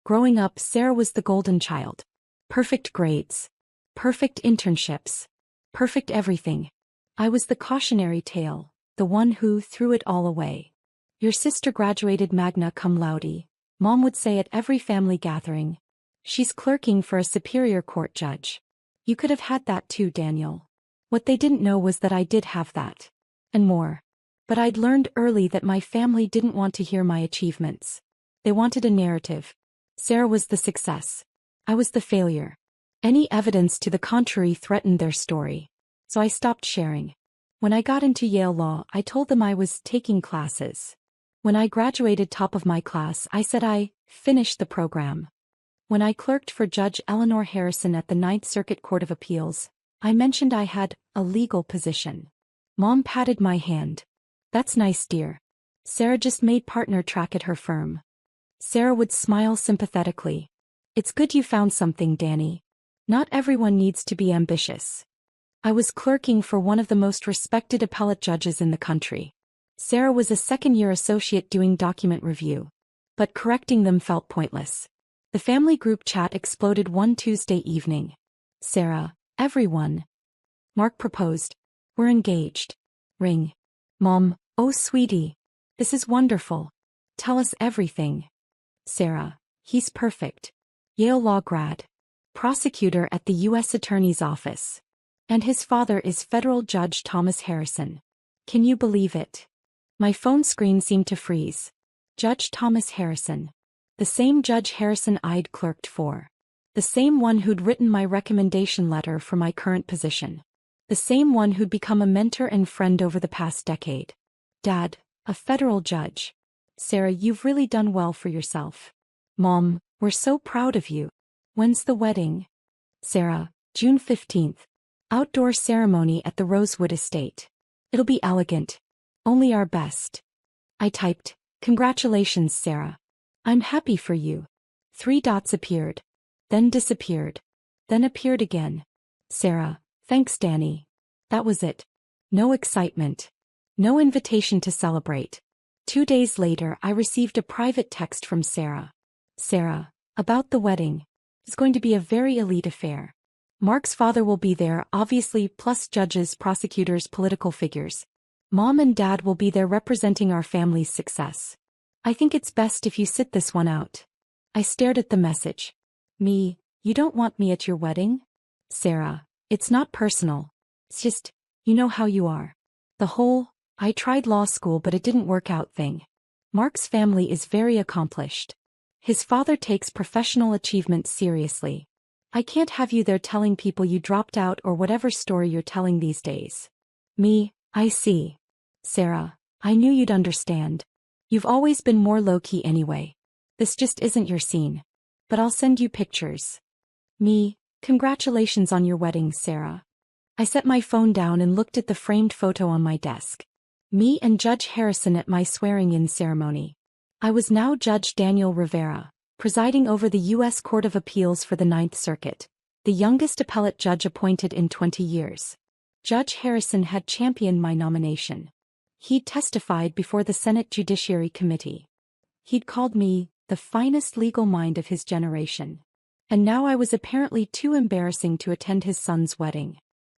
Growing up, Sarah was the golden child. Perfect grades. Perfect internships. Perfect everything. I was the cautionary tale, the one who threw it all away. Your sister graduated magna cum laude, Mom would say at every family gathering. She's clerking for a superior court judge. You could have had that too, Daniel. What they didn't know was that I did have that. And more. But I'd learned early that my family didn't want to hear my achievements. They wanted a narrative. Sarah was the success. I was the failure. Any evidence to the contrary threatened their story. So I stopped sharing. When I got into Yale Law, I told them I was taking classes. When I graduated top of my class, I said I finished the program. When I clerked for Judge Eleanor Harrison at the Ninth Circuit Court of Appeals, I mentioned I had a legal position. Mom patted my hand. That's nice, dear. Sarah just made partner track at her firm. Sarah would smile sympathetically. It's good you found something, Danny. Not everyone needs to be ambitious. I was clerking for one of the most respected appellate judges in the country. Sarah was a second-year associate doing document review. But correcting them felt pointless. The family group chat exploded one Tuesday evening. Sarah, everyone. Mark proposed. We're engaged. Ring. Mom, oh sweetie. This is wonderful. Tell us everything. Sarah, he's perfect. Yale Law grad. Prosecutor at the U.S. Attorney's Office. And his father is Federal Judge Thomas Harrison. Can you believe it? My phone screen seemed to freeze. Judge Thomas Harrison. The same Judge Harrison I'd clerked for. The same one who'd written my recommendation letter for my current position. The same one who'd become a mentor and friend over the past decade. Dad, a federal judge. Sarah, you've really done well for yourself. Mom, we're so proud of you. When's the wedding? Sarah, June 15th. Outdoor ceremony at the Rosewood Estate. It'll be elegant. Only our best. I typed, congratulations, Sarah. I'm happy for you. 3 dots appeared. Then disappeared. Then appeared again. Sarah, thanks, Danny. That was it. No excitement. No invitation to celebrate. 2 days later, I received a private text from Sarah. Sarah, about the wedding. It's going to be a very elite affair. Mark's father will be there, obviously, plus judges, prosecutors, political figures. Mom and Dad will be there representing our family's success. I think it's best if you sit this one out. I stared at the message. Me, you don't want me at your wedding? Sarah, it's not personal. It's just, you know how you are. The whole, I tried law school but it didn't work out thing. Mark's family is very accomplished. His father takes professional achievement seriously. I can't have you there telling people you dropped out or whatever story you're telling these days. Me, I see. Sarah, I knew you'd understand. You've always been more low-key anyway. This just isn't your scene. But I'll send you pictures. Me, congratulations on your wedding, Sarah. I set my phone down and looked at the framed photo on my desk. Me and Judge Harrison at my swearing-in ceremony. I was now Judge Daniel Rivera, presiding over the U.S. Court of Appeals for the Ninth Circuit, the youngest appellate judge appointed in 20 years. Judge Harrison had championed my nomination. He'd testified before the Senate Judiciary Committee. He'd called me the finest legal mind of his generation. And now I was apparently too embarrassing to attend his son's wedding.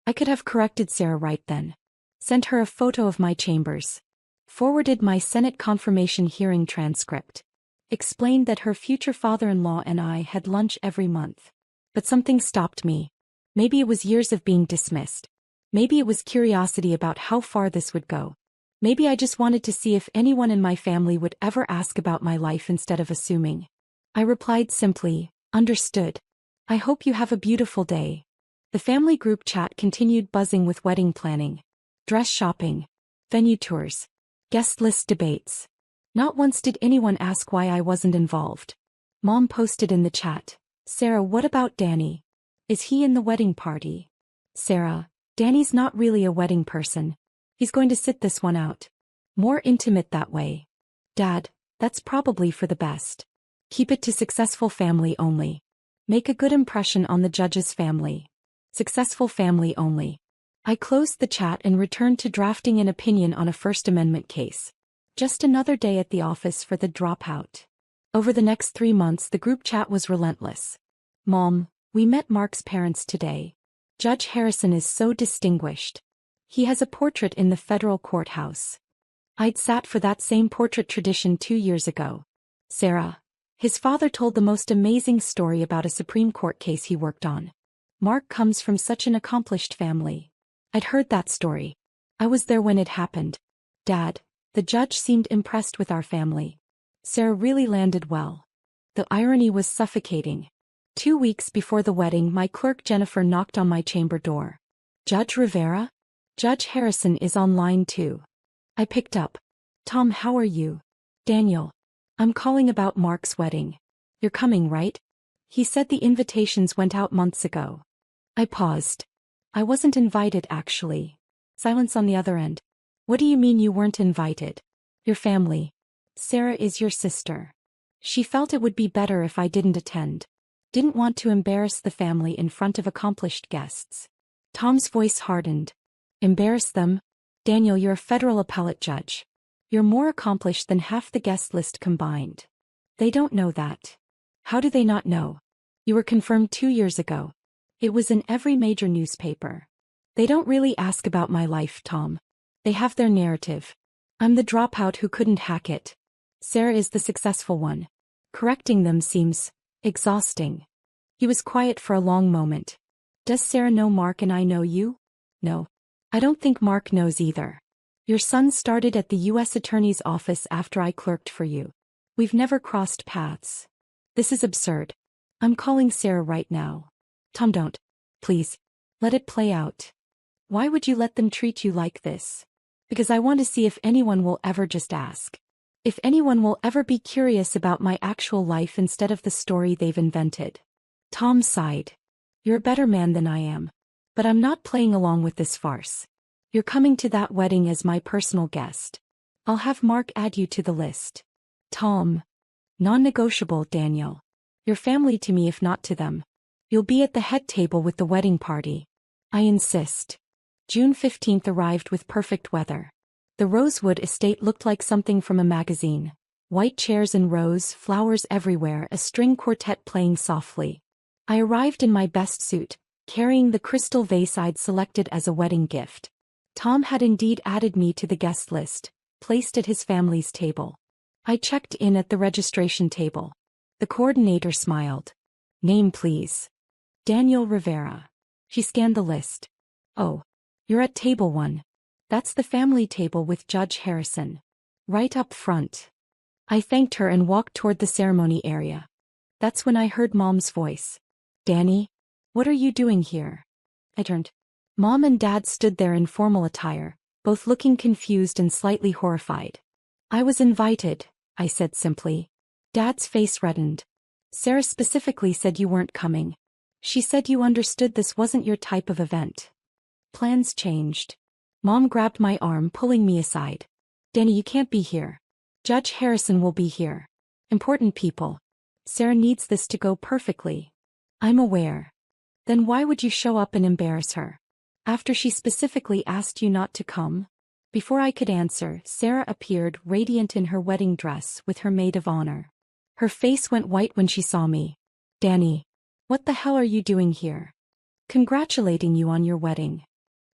I could have corrected Sarah right then. Sent her a photo of my chambers. Forwarded my Senate confirmation hearing transcript. Explained that her future father-in-law and I had lunch every month. But something stopped me. Maybe it was years of being dismissed. Maybe it was curiosity about how far this would go. Maybe I just wanted to see if anyone in my family would ever ask about my life instead of assuming. I replied simply, understood. I hope you have a beautiful day. The family group chat continued buzzing with wedding planning, dress shopping, venue tours, guest list debates. Not once did anyone ask why I wasn't involved. Mom posted in the chat, Sarah, what about Danny? Is he in the wedding party? Sarah, Danny's not really a wedding person. He's going to sit this one out. More intimate that way. Dad, that's probably for the best. Keep it to successful family only. Make a good impression on the judge's family. Successful family only. I closed the chat and returned to drafting an opinion on a First Amendment case. Just another day at the office for the dropout. Over the next 3 months, the group chat was relentless. Mom, we met Mark's parents today. Judge Harrison is so distinguished. He has a portrait in the federal courthouse. I'd sat for that same portrait tradition 2 years ago. Sarah. His father told the most amazing story about a Supreme Court case he worked on. Mark comes from such an accomplished family. I'd heard that story. I was there when it happened. Dad, the judge seemed impressed with our family. Sarah really landed well. The irony was suffocating. 2 weeks before the wedding, my clerk Jennifer knocked on my chamber door. Judge Rivera? Judge Harrison is on line 2. I picked up. Tom, how are you? Daniel. I'm calling about Mark's wedding. You're coming, right? He said the invitations went out months ago. I paused. I wasn't invited, actually. Silence on the other end. What do you mean you weren't invited? Your family. Sarah is your sister. She felt it would be better if I didn't attend. Didn't want to embarrass the family in front of accomplished guests. Tom's voice hardened. Embarrass them? Daniel, you're a federal appellate judge. You're more accomplished than half the guest list combined. They don't know that. How do they not know? You were confirmed 2 years ago. It was in every major newspaper. They don't really ask about my life, Tom. They have their narrative. I'm the dropout who couldn't hack it. Sarah is the successful one. Correcting them seems exhausting. He was quiet for a long moment. Does Sarah know Mark and I know you? No. I don't think Mark knows either. Your son started at the U.S. Attorney's office after I clerked for you. We've never crossed paths. This is absurd. I'm calling Sarah right now. Tom, don't. Please. Let it play out. Why would you let them treat you like this? Because I want to see if anyone will ever just ask. If anyone will ever be curious about my actual life instead of the story they've invented. Tom sighed. You're a better man than I am. But I'm not playing along with this farce. You're coming to that wedding as my personal guest. I'll have Mark add you to the list. Tom. Non-negotiable, Daniel. Your family to me if not to them. You'll be at the head table with the wedding party. I insist. June 15th arrived with perfect weather. The Rosewood estate looked like something from a magazine. White chairs in rows, flowers everywhere, a string quartet playing softly. I arrived in my best suit, carrying the crystal vase I'd selected as a wedding gift. Tom had indeed added me to the guest list, placed at his family's table. I checked in at the registration table. The coordinator smiled. Name, please. Daniel Rivera. She scanned the list. Oh. You're at table 1. That's the family table with Judge Harrison. Right up front. I thanked her and walked toward the ceremony area. That's when I heard Mom's voice. Danny? What are you doing here? I turned. Mom and Dad stood there in formal attire, both looking confused and slightly horrified. I was invited, I said simply. Dad's face reddened. Sarah specifically said you weren't coming. She said you understood this wasn't your type of event. Plans changed. Mom grabbed my arm, pulling me aside. Danny, you can't be here. Judge Harrison will be here. Important people. Sarah needs this to go perfectly. I'm aware. Then why would you show up and embarrass her? After she specifically asked you not to come? Before I could answer, Sarah appeared, radiant in her wedding dress with her maid of honor. Her face went white when she saw me. Danny, what the hell are you doing here? Congratulating you on your wedding.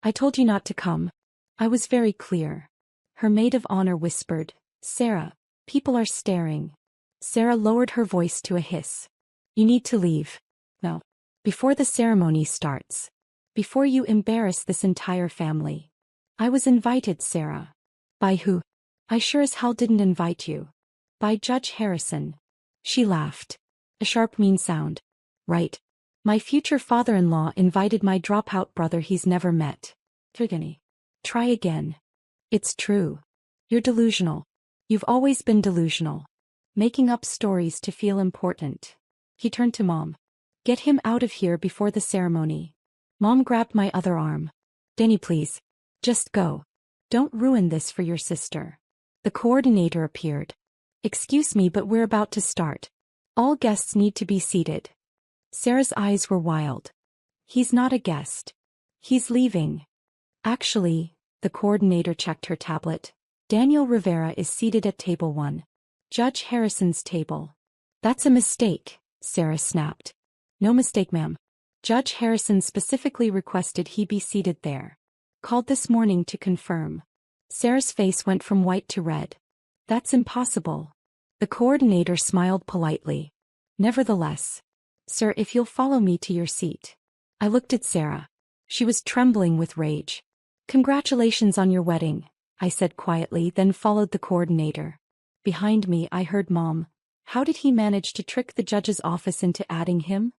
I told you not to come. I was very clear. Her maid of honor whispered, Sarah, people are staring. Sarah lowered her voice to a hiss. You need to leave. No. Before the ceremony starts. Before you embarrass this entire family. I was invited, Sarah. By who? I sure as hell didn't invite you. By Judge Harrison. She laughed. A sharp, mean sound. Right. My future father-in-law invited my dropout brother he's never met. Try again. It's true. You're delusional. You've always been delusional. Making up stories to feel important. He turned to Mom. Get him out of here before the ceremony. Mom grabbed my other arm. Danny, please. Just go. Don't ruin this for your sister. The coordinator appeared. Excuse me, but we're about to start. All guests need to be seated. Sarah's eyes were wild. He's not a guest. He's leaving. Actually, the coordinator checked her tablet. Daniel Rivera is seated at table 1. Judge Harrison's table. That's a mistake, Sarah snapped. No mistake, ma'am. Judge Harrison specifically requested he be seated there. Called this morning to confirm. Sarah's face went from white to red. That's impossible. The coordinator smiled politely. Nevertheless. Sir, if you'll follow me to your seat. I looked at Sarah. She was trembling with rage. Congratulations on your wedding, I said quietly, then followed the coordinator. Behind me I heard Mom. How did he manage to trick the judge's office into adding him?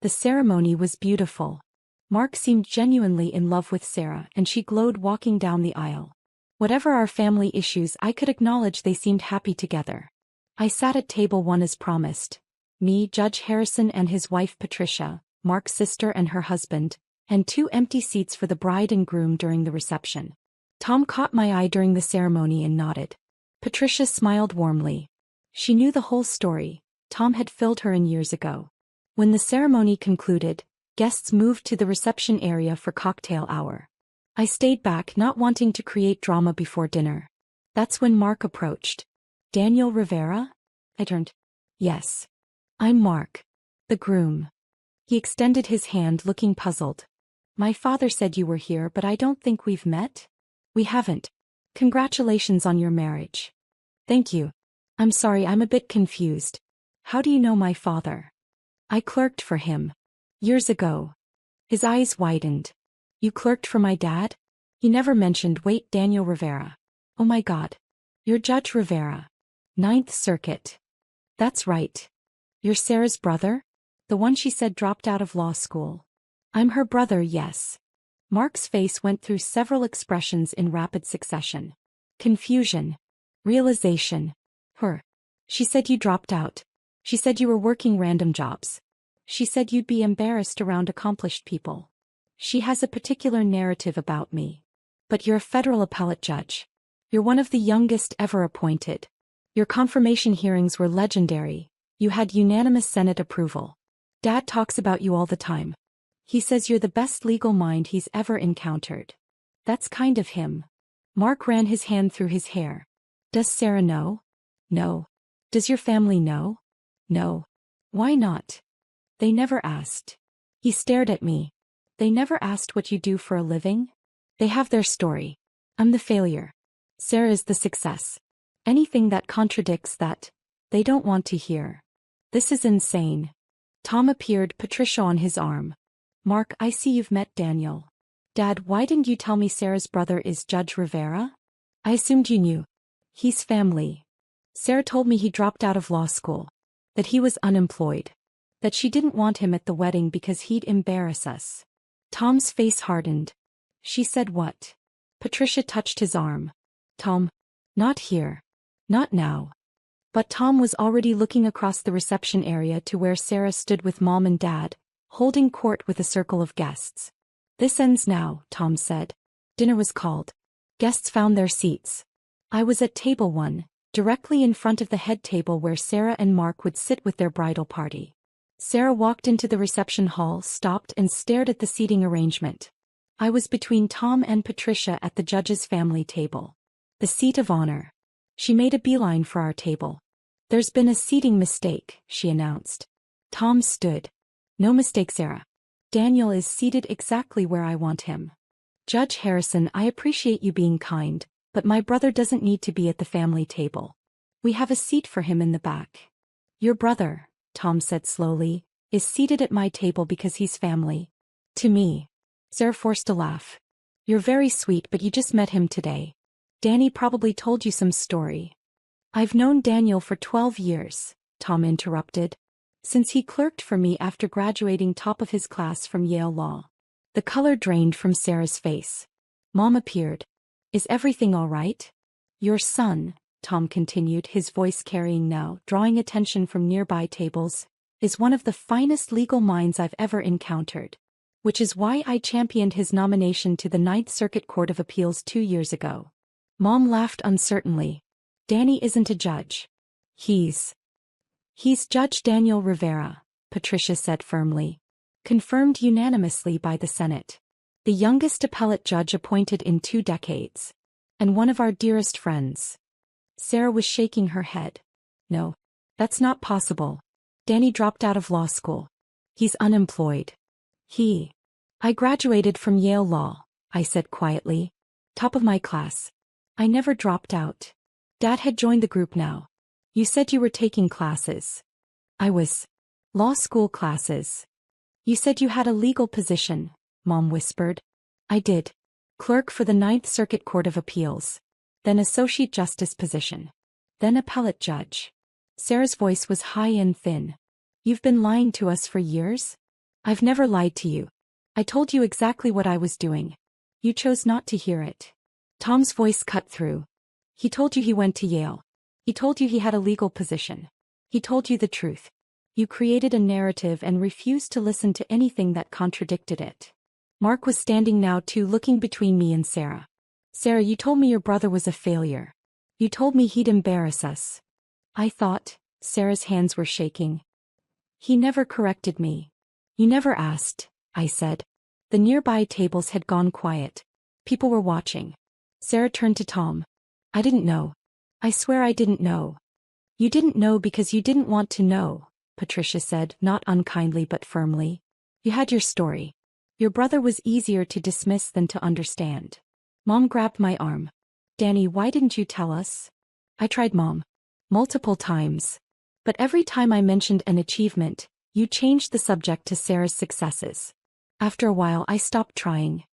The ceremony was beautiful. Mark seemed genuinely in love with Sarah, and she glowed walking down the aisle. Whatever our family issues, I could acknowledge they seemed happy together. I sat at table 1 as promised. Me, Judge Harrison and his wife Patricia, Mark's sister and her husband, and 2 empty seats for the bride and groom during the reception. Tom caught my eye during the ceremony and nodded. Patricia smiled warmly. She knew the whole story. Tom had filled her in years ago. When the ceremony concluded, guests moved to the reception area for cocktail hour. I stayed back, not wanting to create drama before dinner. That's when Mark approached. Daniel Rivera? I turned. Yes. I'm Mark. The groom. He extended his hand, looking puzzled. My father said you were here, but I don't think we've met. We haven't. Congratulations on your marriage. Thank you. I'm sorry, I'm a bit confused. How do you know my father? I clerked for him. Years ago. His eyes widened. You clerked for my dad? He never mentioned. Wait, Daniel Rivera. Oh my God. You're Judge Rivera. Ninth Circuit. That's right. You're Sarah's brother? The one she said dropped out of law school. I'm her brother, yes. Mark's face went through several expressions in rapid succession. Confusion. Realization. Her. She said you dropped out. She said you were working random jobs. She said you'd be embarrassed around accomplished people. She has a particular narrative about me. But you're a federal appellate judge. You're one of the youngest ever appointed. Your confirmation hearings were legendary. You had unanimous Senate approval. Dad talks about you all the time. He says you're the best legal mind he's ever encountered. That's kind of him. Mark ran his hand through his hair. Does Sarah know? No. Does your family know? No. Why not? They never asked. He stared at me. They never asked what you do for a living? They have their story. I'm the failure. Sarah is the success. Anything that contradicts that, they don't want to hear. This is insane. Tom appeared, Patricia on his arm. Mark, I see you've met Daniel. Dad, why didn't you tell me Sarah's brother is Judge Rivera? I assumed you knew. He's family. Sarah told me he dropped out of law school. That he was unemployed. That she didn't want him at the wedding because he'd embarrass us. Tom's face hardened. She said what? Patricia touched his arm. Tom. Not here. Not now. But Tom was already looking across the reception area to where Sarah stood with Mom and Dad, holding court with a circle of guests. This ends now, Tom said. Dinner was called. Guests found their seats. I was at table 1, directly in front of the head table where Sarah and Mark would sit with their bridal party. Sarah walked into the reception hall, stopped and stared at the seating arrangement. I was between Tom and Patricia at the judge's family table. The seat of honor. She made a beeline for our table. There's been a seating mistake, she announced. Tom stood. No mistake, Sarah. Daniel is seated exactly where I want him. Judge Harrison, I appreciate you being kind, but my brother doesn't need to be at the family table. We have a seat for him in the back. Your brother, Tom said slowly, is seated at my table because he's family. To me. Sarah forced a laugh. You're very sweet, but you just met him today. Danny probably told you some story. I've known Daniel for 12 years, Tom interrupted. Since he clerked for me after graduating top of his class from Yale Law. The color drained from Sarah's face. Mom appeared. Is everything all right? Your son, Tom continued, his voice carrying now, drawing attention from nearby tables, is one of the finest legal minds I've ever encountered. Which is why I championed his nomination to the Ninth Circuit Court of Appeals 2 years ago. Mom laughed uncertainly. Danny isn't a judge. He's Judge Daniel Rivera, Patricia said firmly. Confirmed unanimously by the Senate. The youngest appellate judge appointed in 2 decades. And one of our dearest friends. Sarah was shaking her head. No. That's not possible. Danny dropped out of law school. He's unemployed. I graduated from Yale Law, I said quietly. Top of my class. I never dropped out. Dad had joined the group now. You said you were taking classes. I was. Law school classes. You said you had a legal position, Mom whispered. I did. Clerk for the Ninth Circuit Court of Appeals. Then Associate Justice position. Then Appellate Judge. Sarah's voice was high and thin. You've been lying to us for years? I've never lied to you. I told you exactly what I was doing. You chose not to hear it. Tom's voice cut through. He told you he went to Yale. He told you he had a legal position. He told you the truth. You created a narrative and refused to listen to anything that contradicted it. Mark was standing now too, looking between me and Sarah. Sarah, you told me your brother was a failure. You told me he'd embarrass us. I thought, Sarah's hands were shaking. He never corrected me. You never asked, I said. The nearby tables had gone quiet. People were watching. Sarah turned to Tom. I didn't know. I swear I didn't know. You didn't know because you didn't want to know, Patricia said, not unkindly but firmly. You had your story. Your brother was easier to dismiss than to understand. Mom grabbed my arm. Danny, why didn't you tell us? I tried, Mom. Multiple times. But every time I mentioned an achievement, you changed the subject to Sarah's successes. After a while I stopped trying.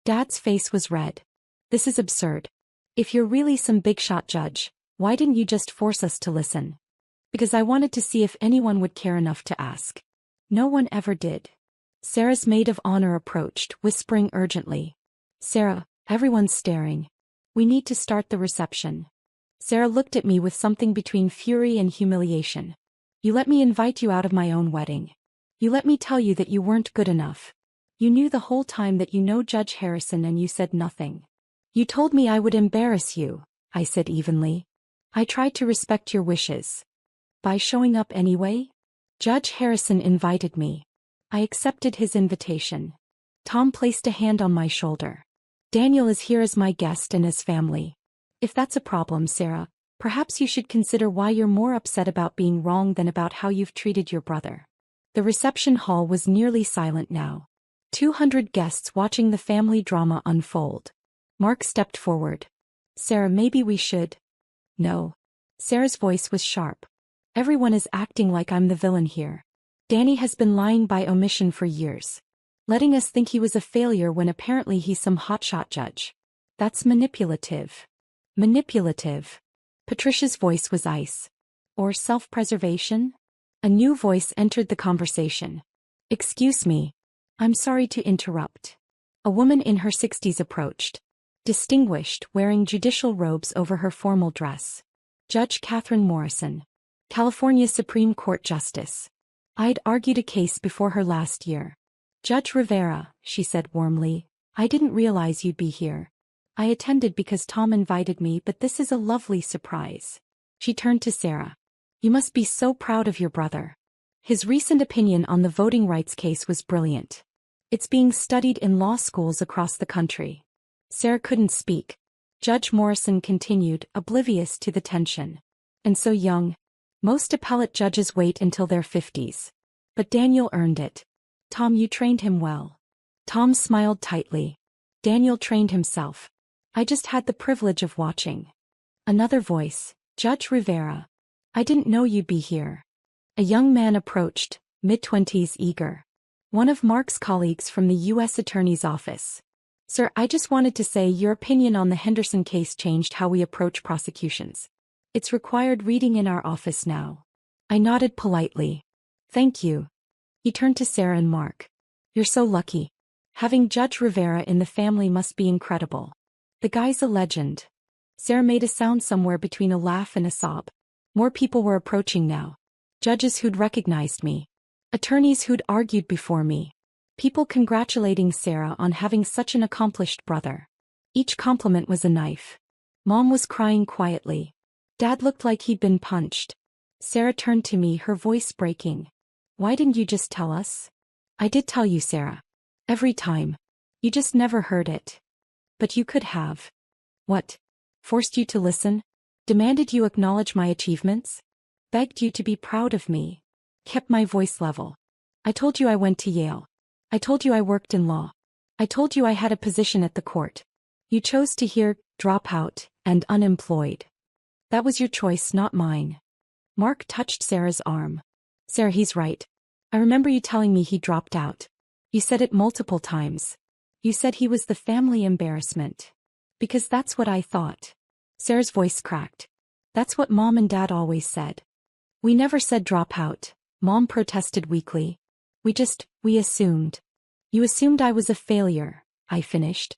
Dad's face was red. This is absurd. If you're really some big shot judge, why didn't you just force us to listen? Because I wanted to see if anyone would care enough to ask. No one ever did. Sarah's maid of honor approached, whispering urgently. Sarah, everyone's staring. We need to start the reception. Sarah looked at me with something between fury and humiliation. You let me invite you out of my own wedding. You let me tell you that you weren't good enough. You knew the whole time that you know Judge Harrison and you said nothing. You told me I would embarrass you, I said evenly. I tried to respect your wishes. By showing up anyway? Judge Harrison invited me. I accepted his invitation. Tom placed a hand on my shoulder. Daniel is here as my guest and as family. If that's a problem, Sarah, perhaps you should consider why you're more upset about being wrong than about how you've treated your brother. The reception hall was nearly silent now. 200 guests watching the family drama unfold. Mark stepped forward. Sarah, maybe we should. No. Sarah's voice was sharp. Everyone is acting like I'm the villain here. Danny has been lying by omission for years. Letting us think he was a failure when apparently he's some hotshot judge. That's manipulative. Manipulative. Patricia's voice was ice. Or self-preservation? A new voice entered the conversation. Excuse me. I'm sorry to interrupt. A woman in her 60s approached. Distinguished, wearing judicial robes over her formal dress. Judge Catherine Morrison. California Supreme Court Justice. I'd argued a case before her last year. Judge Rivera, she said warmly, I didn't realize you'd be here. I attended because Tom invited me, but this is a lovely surprise. She turned to Sarah. You must be so proud of your brother. His recent opinion on the voting rights case was brilliant. It's being studied in law schools across the country. Sarah couldn't speak. Judge Morrison continued, oblivious to the tension. And so young. Most appellate judges wait until their 50s. But Daniel earned it. Tom, you trained him well. Tom smiled tightly. Daniel trained himself. I just had the privilege of watching. Another voice. Judge Rivera. I didn't know you'd be here. A young man approached, mid-20s, eager. One of Mark's colleagues from the U.S. Attorney's Office. Sir, I just wanted to say your opinion on the Henderson case changed how we approach prosecutions. It's required reading in our office now. I nodded politely. Thank you. He turned to Sarah and Mark. You're so lucky. Having Judge Rivera in the family must be incredible. The guy's a legend. Sarah made a sound somewhere between a laugh and a sob. More people were approaching now. Judges who'd recognized me. Attorneys who'd argued before me. People congratulating Sarah on having such an accomplished brother. Each compliment was a knife. Mom was crying quietly. Dad looked like he'd been punched. Sarah turned to me, her voice breaking. Why didn't you just tell us? I did tell you, Sarah. Every time. You just never heard it. But you could have. What? Forced you to listen? Demanded you acknowledge my achievements? Begged you to be proud of me? Kept my voice level. I told you I went to Yale. I told you I worked in law. I told you I had a position at the court. You chose to hear dropout and unemployed. That was your choice, not mine. Mark touched Sarah's arm. Sarah, he's right. I remember you telling me he dropped out. You said it multiple times. You said he was the family embarrassment. Because that's what I thought. Sarah's voice cracked. That's what Mom and Dad always said. We never said drop out, Mom protested weakly. We assumed. You assumed I was a failure, I finished.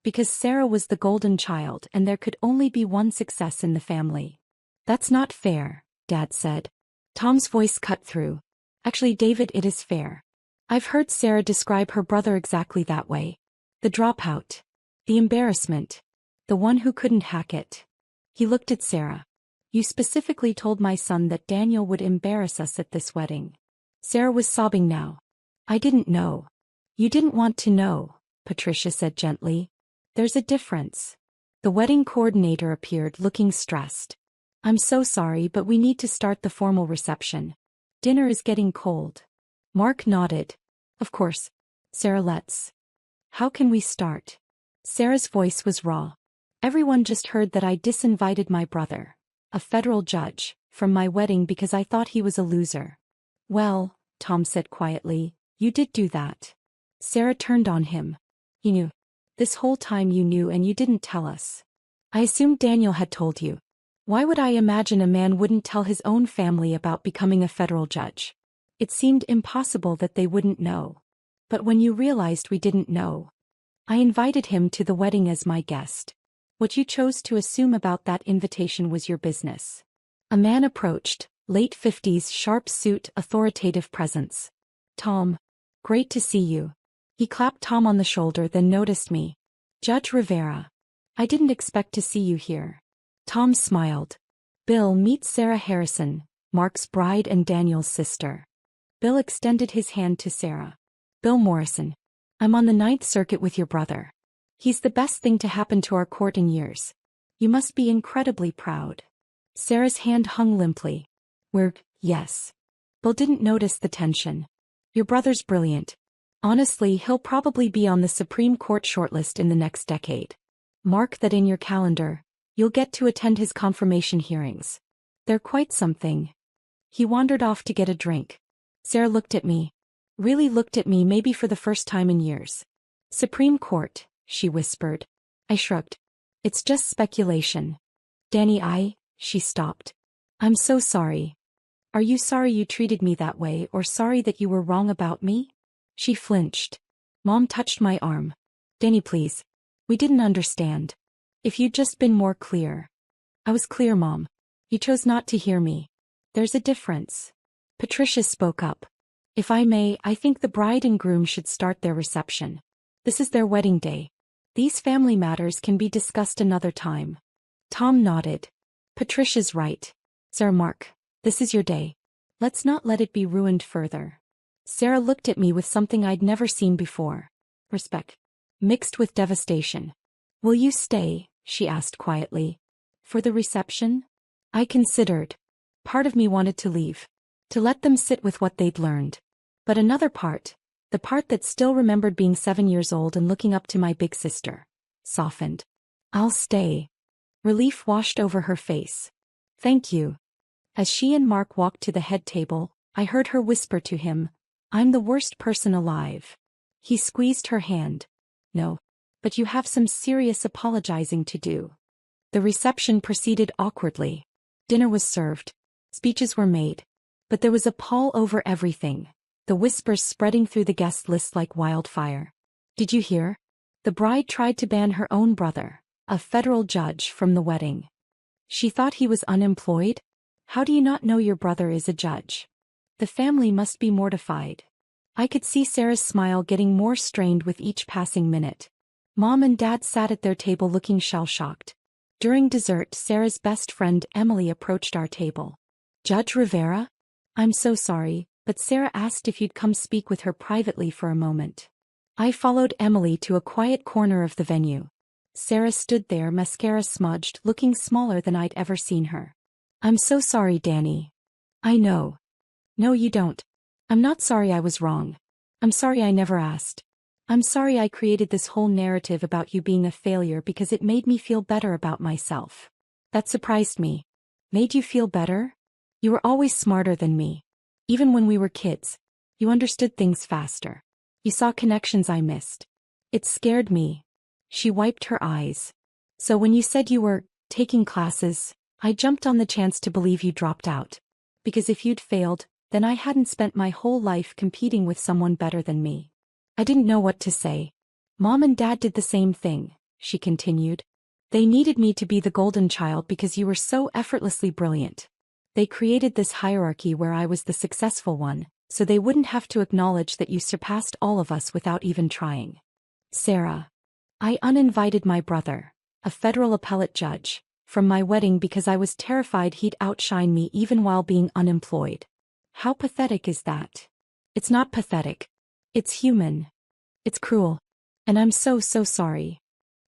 Because Sarah was the golden child and there could only be one success in the family. That's not fair, Dad said. Tom's voice cut through. Actually, David, it is fair. I've heard Sarah describe her brother exactly that way. The dropout. The embarrassment. The one who couldn't hack it. He looked at Sarah. You specifically told my son that Daniel would embarrass us at this wedding. Sarah was sobbing now. I didn't know. You didn't want to know, Patricia said gently. There's a difference. The wedding coordinator appeared looking stressed. I'm so sorry, but we need to start the formal reception. Dinner is getting cold. Mark nodded. Of course. Sarah, let's. How can we start? Sarah's voice was raw. Everyone just heard that I disinvited my brother, a federal judge, from my wedding because I thought he was a loser. Well, Tom said quietly, you did do that. Sarah turned on him. You knew. This whole time you knew and you didn't tell us. I assumed Daniel had told you. Why would I imagine a man wouldn't tell his own family about becoming a federal judge? It seemed impossible that they wouldn't know. But when you realized we didn't know, I invited him to the wedding as my guest. What you chose to assume about that invitation was your business. A man approached, late 50s, sharp suit, authoritative presence. Tom. Great to see you. He clapped Tom on the shoulder, then noticed me. Judge Rivera. I didn't expect to see you here. Tom smiled. Bill, meet Sarah Harrison, Mark's bride and Daniel's sister. Bill extended his hand to Sarah. Bill Morrison. I'm on the Ninth Circuit with your brother. He's the best thing to happen to our court in years. You must be incredibly proud. Sarah's hand hung limply. Yes. Bill didn't notice the tension. Your brother's brilliant. Honestly, he'll probably be on the Supreme Court shortlist in the next decade. Mark that in your calendar. You'll get to attend his confirmation hearings. They're quite something. He wandered off to get a drink. Sarah looked at me. Really looked at me, maybe for the first time in years. Supreme Court, she whispered. I shrugged. It's just speculation. Danny, she stopped. I'm so sorry. Are you sorry you treated me that way or sorry that you were wrong about me? She flinched. Mom touched my arm. Danny, please. We didn't understand. If you'd just been more clear. I was clear, Mom. You chose not to hear me. There's a difference. Patricia spoke up. If I may, I think the bride and groom should start their reception. This is their wedding day. These family matters can be discussed another time. Tom nodded. Patricia's right. Sir Mark, this is your day. Let's not let it be ruined further. Sarah looked at me with something I'd never seen before. Respect. Mixed with devastation. Will you stay? She asked quietly. For the reception? I considered. Part of me wanted to leave. To let them sit with what they'd learned. But another part, the part that still remembered being 7 years old and looking up to my big sister, softened. I'll stay. Relief washed over her face. Thank you. As she and Mark walked to the head table, I heard her whisper to him, I'm the worst person alive. He squeezed her hand. No. But you have some serious apologizing to do. The reception proceeded awkwardly. Dinner was served. Speeches were made. But there was a pall over everything, the whispers spreading through the guest list like wildfire. Did you hear? The bride tried to ban her own brother, a federal judge, from the wedding. She thought he was unemployed? How do you not know your brother is a judge? The family must be mortified. I could see Sarah's smile getting more strained with each passing minute. Mom and Dad sat at their table looking shell-shocked. During dessert, Sarah's best friend Emily approached our table. Judge Rivera? I'm so sorry, but Sarah asked if you'd come speak with her privately for a moment. I followed Emily to a quiet corner of the venue. Sarah stood there, mascara smudged, looking smaller than I'd ever seen her. I'm so sorry, Danny. I know. No, you don't. I'm not sorry I was wrong. I'm sorry I never asked. I'm sorry I created this whole narrative about you being a failure because it made me feel better about myself. That surprised me. Made you feel better? You were always smarter than me. Even when we were kids. You understood things faster. You saw connections I missed. It scared me. She wiped her eyes. So when you said you were taking classes, I jumped on the chance to believe you dropped out. Because if you'd failed, then I hadn't spent my whole life competing with someone better than me. I didn't know what to say. Mom and Dad did the same thing, she continued. They needed me to be the golden child because you were so effortlessly brilliant. They created this hierarchy where I was the successful one, so they wouldn't have to acknowledge that you surpassed all of us without even trying. Sarah. I uninvited my brother, a federal appellate judge, from my wedding because I was terrified he'd outshine me even while being unemployed. How pathetic is that? It's not pathetic. It's human. It's cruel. And I'm so sorry.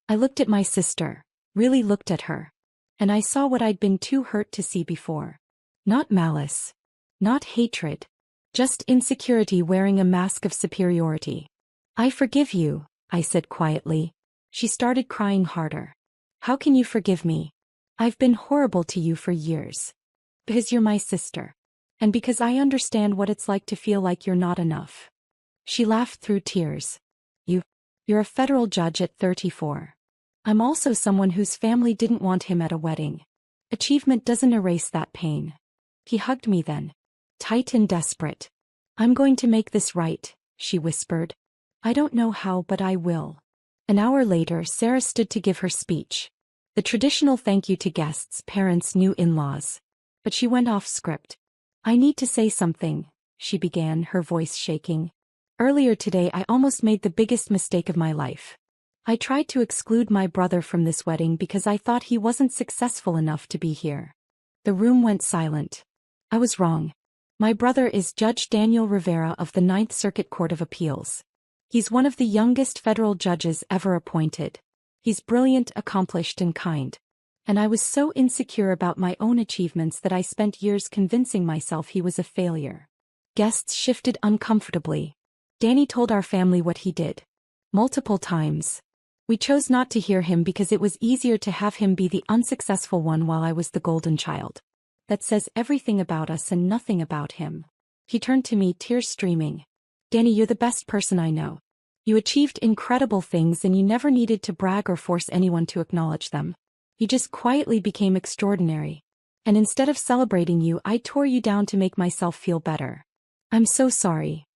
I looked at my sister, really looked at her. And I saw what I'd been too hurt to see before. Not malice. Not hatred. Just insecurity wearing a mask of superiority. I forgive you, I said quietly. She started crying harder. How can you forgive me? I've been horrible to you for years. Because you're my sister. And because I understand what it's like to feel like you're not enough. She laughed through tears. You're a federal judge at 34. I'm also someone whose family didn't want him at a wedding. Achievement doesn't erase that pain. He hugged me then. Tight and desperate. I'm going to make this right, she whispered. I don't know how, but I will. An hour later, Sarah stood to give her speech. The traditional thank you to guests, parents, new in-laws. But she went off script. I need to say something, she began, her voice shaking. Earlier today I almost made the biggest mistake of my life. I tried to exclude my brother from this wedding because I thought he wasn't successful enough to be here. The room went silent. I was wrong. My brother is Judge Daniel Rivera of the Ninth Circuit Court of Appeals. He's one of the youngest federal judges ever appointed. He's brilliant, accomplished, and kind. And I was so insecure about my own achievements that I spent years convincing myself he was a failure. Guests shifted uncomfortably. Danny told our family what he did. Multiple times. We chose not to hear him because it was easier to have him be the unsuccessful one while I was the golden child. That says everything about us and nothing about him. He turned to me, tears streaming. Danny, you're the best person I know. You achieved incredible things and you never needed to brag or force anyone to acknowledge them. You just quietly became extraordinary. And instead of celebrating you, I tore you down to make myself feel better. I'm so sorry.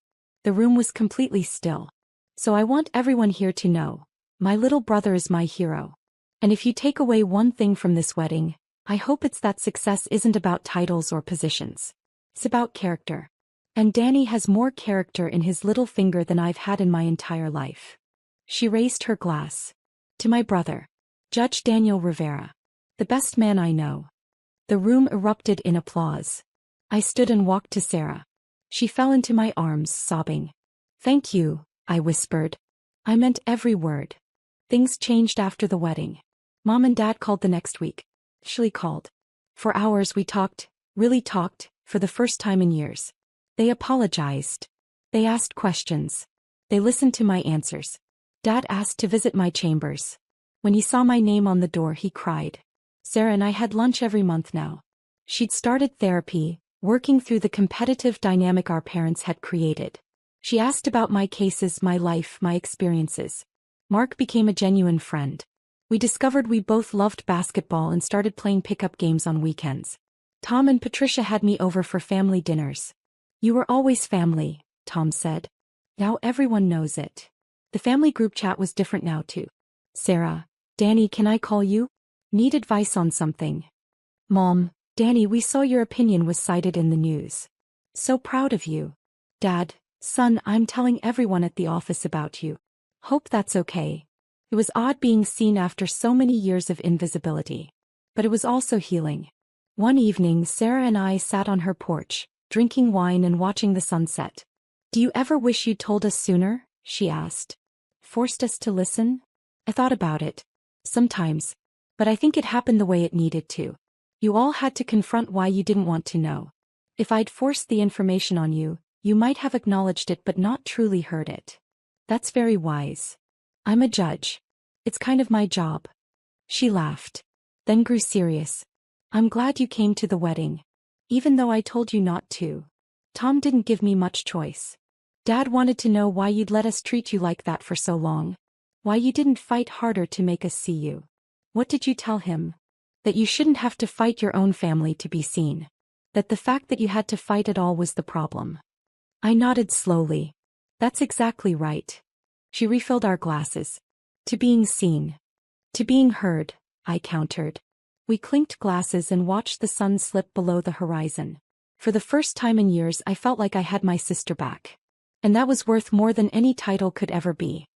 The room was completely still. So I want everyone here to know, my little brother is my hero. And if you take away one thing from this wedding, I hope it's that success isn't about titles or positions. It's about character. And Danny has more character in his little finger than I've had in my entire life. She raised her glass. To my brother, Judge Daniel Rivera. The best man I know. The room erupted in applause. I stood and walked to Sarah. She fell into my arms, sobbing. Thank you, I whispered. I meant every word. Things changed after the wedding. Mom and Dad called the next week. Ashley called. For hours we talked, really talked, for the first time in years. They apologized. They asked questions. They listened to my answers. Dad asked to visit my chambers. When he saw my name on the door, he cried. Sarah and I had lunch every month now. She'd started therapy, working through the competitive dynamic our parents had created. She asked about my cases, my life, my experiences. Mark became a genuine friend. We discovered we both loved basketball and started playing pickup games on weekends. Tom and Patricia had me over for family dinners. You were always family, Tom said. Now everyone knows it. The family group chat was different now too. Sarah, Danny, can I call you? Need advice on something. Mom, Danny, we saw your opinion was cited in the news. So proud of you. Dad, son, I'm telling everyone at the office about you. Hope that's okay. It was odd being seen after so many years of invisibility. But it was also healing. One evening, Sarah and I sat on her porch, drinking wine and watching the sunset. Do you ever wish you'd told us sooner? She asked. Forced us to listen? I thought about it. Sometimes. But I think it happened the way it needed to. You all had to confront why you didn't want to know. If I'd forced the information on you, you might have acknowledged it but not truly heard it. That's very wise. I'm a judge. It's kind of my job. She laughed, then grew serious. I'm glad you came to the wedding. Even though I told you not to. Tom didn't give me much choice. Dad wanted to know why you'd let us treat you like that for so long. Why you didn't fight harder to make us see you. What did you tell him? That you shouldn't have to fight your own family to be seen. That the fact that you had to fight at all was the problem. I nodded slowly. That's exactly right. She refilled our glasses. To being seen. To being heard, I countered. We clinked glasses and watched the sun slip below the horizon. For the first time in years I felt like I had my sister back. And that was worth more than any title could ever be.